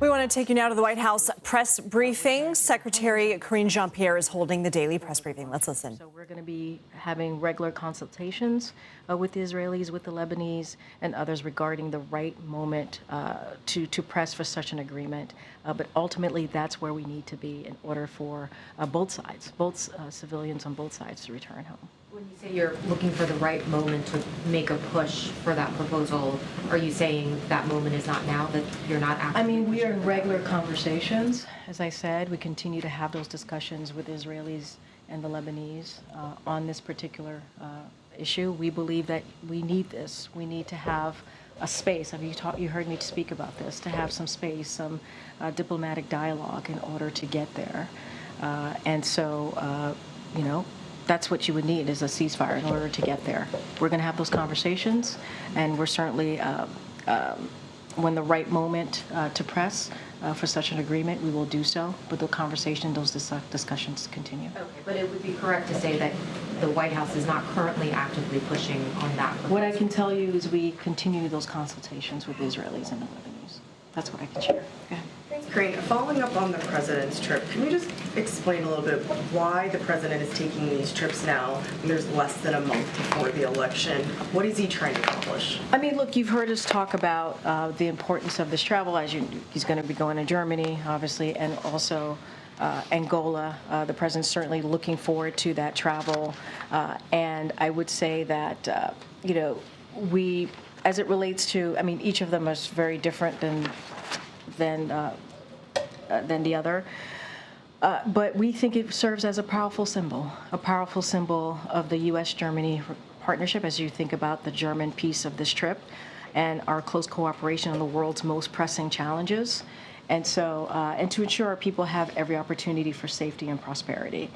We want to take you now to the White House press briefing. Secretary Karine Jean-Pierre is holding the daily press briefing. Let's listen. So we're going to be having regular consultations with the Israelis, with the Lebanese, and others regarding the right moment to press for such an agreement. But ultimately, that's where we need to be in order for both sides, both civilians on both sides, to return home. When you say you're looking for the right moment to make a push for that proposal, are you saying that moment is not now, that you're not actively I mean, we are in pushing regular conversations. As I said, we continue to have those discussions with Israelis and the Lebanese on this particular issue. We believe that we need this. We need to have a space. You heard me speak about this, to have some space, some diplomatic dialogue in order to get there. And so, you know, that's what you would need, is a ceasefire in order to get there. We're going to have those conversations, and we're certainly, when the right moment to press for such an agreement, we will do so. But the conversation, those discussions continue. Okay, but it would be correct to say that the White House is not currently actively pushing on that proposal. What I can tell you is we continue those consultations with the Israelis and the Lebanese. That's what I can share. Go ahead. Karine, following up on the president's trip, can you just explain a little bit why the president is taking these trips now when there's less than a month before the election? What is he trying to accomplish? I mean, look, you've heard us talk about the importance of this travel. He's going to be going to Germany, obviously, and also Angola. The president's certainly looking forward to that travel. And I would say that, you know, we, as it relates to, I mean, each of them is very different than the other. But we think it serves as a powerful symbol of the U.S.-Germany partnership as you think about the German piece of this trip and our close cooperation on the world's most pressing challenges. And so, and to ensure our people have every opportunity for safety and prosperity.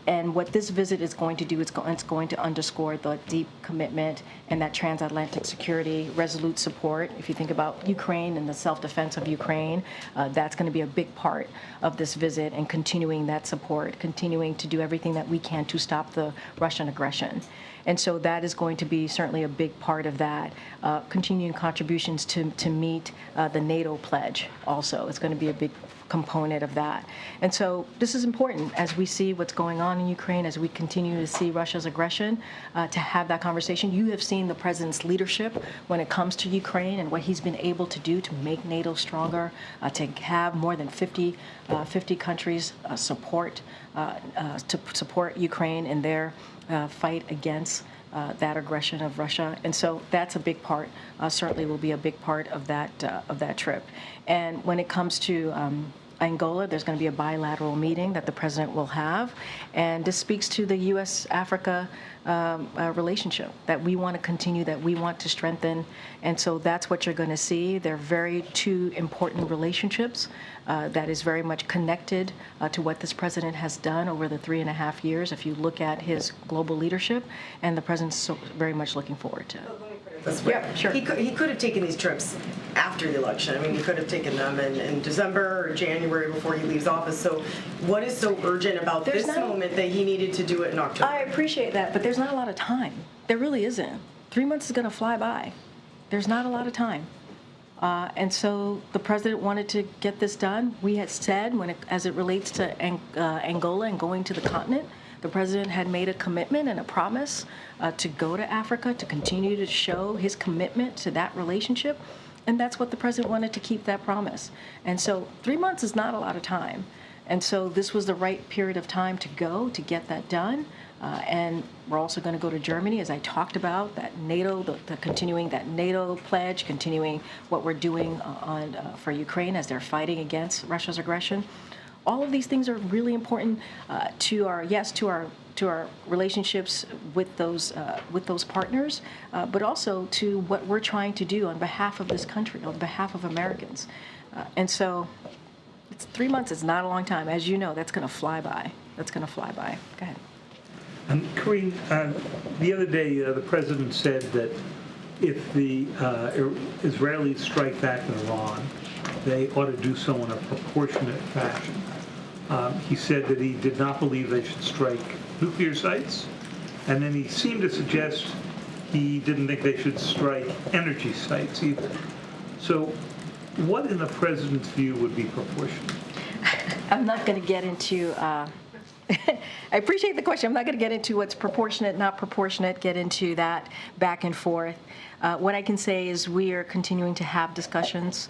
And what this visit is going to do, it's going to underscore the deep commitment and that transatlantic security, resolute support. If you think about Ukraine and the self-defense of Ukraine, that's going to be a big part of this visit, and continuing that support, continuing to do everything that we can to stop the Russian aggression. And so that is going to be certainly a big part of that. Continuing contributions to meet the NATO pledge also. It's going to be a big component of that. And so this is important as we see what's going on in Ukraine, as we continue to see Russia's aggression, to have that conversation. You have seen the president's leadership when it comes to Ukraine and what he's been able to do to make NATO stronger, to have more than 50 countries support Ukraine in their fight against that aggression of Russia. And so that's a big part, certainly will be a big part of that trip. And when it comes to Angola, there's going to be a bilateral meeting that the president will have. And this speaks to the U.S.-Africa relationship that we want to continue, that we want to strengthen. And so that's what you're going to see. They're two important relationships that is very much connected to what this president has done over the 3.5 years, if you look at his global leadership, and the president's so very much looking forward to. Yeah, sure. He could have taken these trips after the election. I mean, he could have taken them in December or January before he leaves office. So what is so urgent about this moment that he needed to do it in October? I appreciate that, but there's not a lot of time. There really isn't. 3 months is going to fly by. There's not a lot of time. And so the president wanted to get this done. We had said, as it relates to Angola and going to the continent, the president had made a commitment and a promise to go to Africa, to continue to show his commitment to that relationship. And that's what the president wanted, to keep that promise. And so 3 months is not a lot of time. And so this was the right period of time to go, to get that done. And we're also going to go to Germany, as I talked about, that NATO, the continuing that NATO pledge, continuing what we're doing for Ukraine as they're fighting against Russia's aggression. All of these things are really important to our relationships with those partners, but also to what we're trying to do on behalf of this country, on behalf of Americans. And so 3 months is not a long time. As you know, that's going to fly by. That's going to fly by. Go ahead. Karine, the other day the president said that if the Israelis strike back in Iran, they ought to do so in a proportionate fashion. He said that he did not believe they should strike nuclear sites, and then he seemed to suggest he didn't think they should strike energy sites either. So What, in the president's view, would be proportionate? I'm not going to get into, I appreciate the question. I'm not going to get into what's proportionate, not proportionate, get into that back and forth. What I can say is we are continuing to have discussions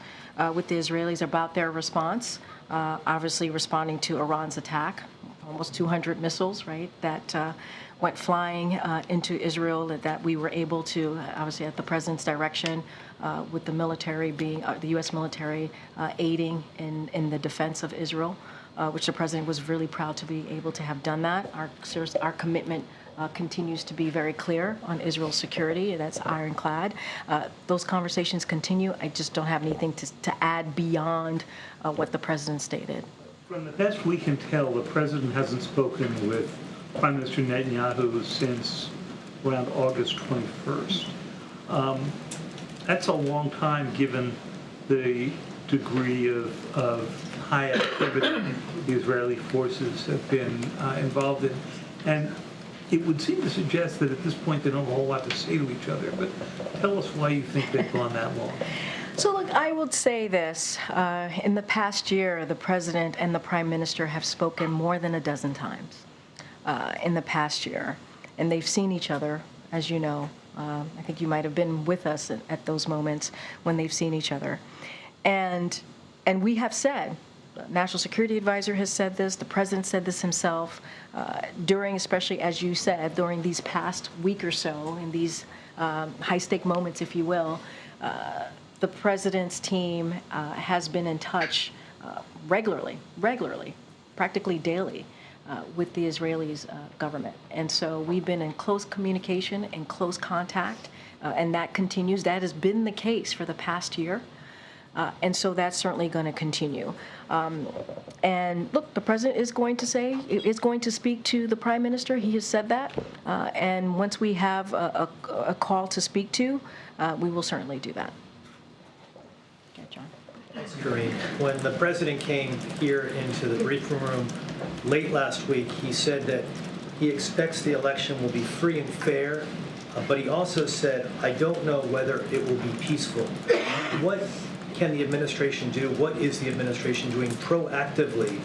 with the Israelis about their response, obviously responding to Iran's attack, almost 200 missiles, right, that went flying into Israel, that we were able to, obviously at the president's direction, with the military being, the U.S. military aiding in the defense of Israel, which the president was really proud to be able to have done that. Our commitment continues to be very clear on Israel's security. That's ironclad. Those conversations continue. I just don't have anything to add beyond what the president stated. From the best we can tell, the president hasn't spoken with Prime Minister Netanyahu since around August 21st. That's a long time given the degree of high activity the Israeli forces have been involved in. And it would seem to suggest that at this point they don't have a whole lot to say to each other. But tell us why you think they've gone that long. So look, I would say this. In the past year, the president and the prime minister have spoken more than a dozen times in the past year. And they've seen each other, as you know. I think you might have been with us at those moments when they've seen each other. And we have said, the National Security Advisor has said this, the president said this himself, during, especially as you said, during these past week or so, in these high-stake moments, if you will, the president's team has been in touch regularly, practically daily, with the Israelis government. And so we've been in close communication and close contact, and that continues. That has been the case for the past year. And so that's certainly going to continue. And look, the president is going to speak to the prime minister. He has said that. And once we have a call to speak to, we will certainly do that. Okay, John. Thanks, Karine. When the president came here into the briefing room late last week, he said that he expects the election will be free and fair, but he also said, I don't know whether it will be peaceful. What can the administration do? What is the administration doing proactively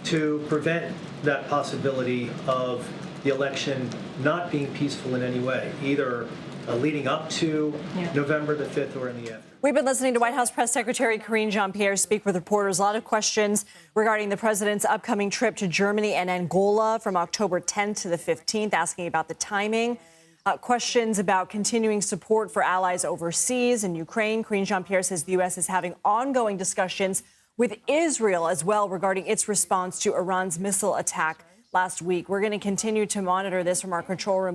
to prevent that possibility of the election not being peaceful in any way, either leading up to November the 5th or in the afternoon? We've been listening to White House Press Secretary Karine Jean-Pierre speak with reporters. A lot of questions regarding the president's upcoming trip to Germany and Angola from October 10th to the 15th, asking about the timing. Questions about continuing support for allies overseas in Ukraine. Karine Jean-Pierre says the U.S. is having ongoing discussions with Israel as well regarding its response to Iran's missile attack last week. We're going to continue to monitor this from our control room.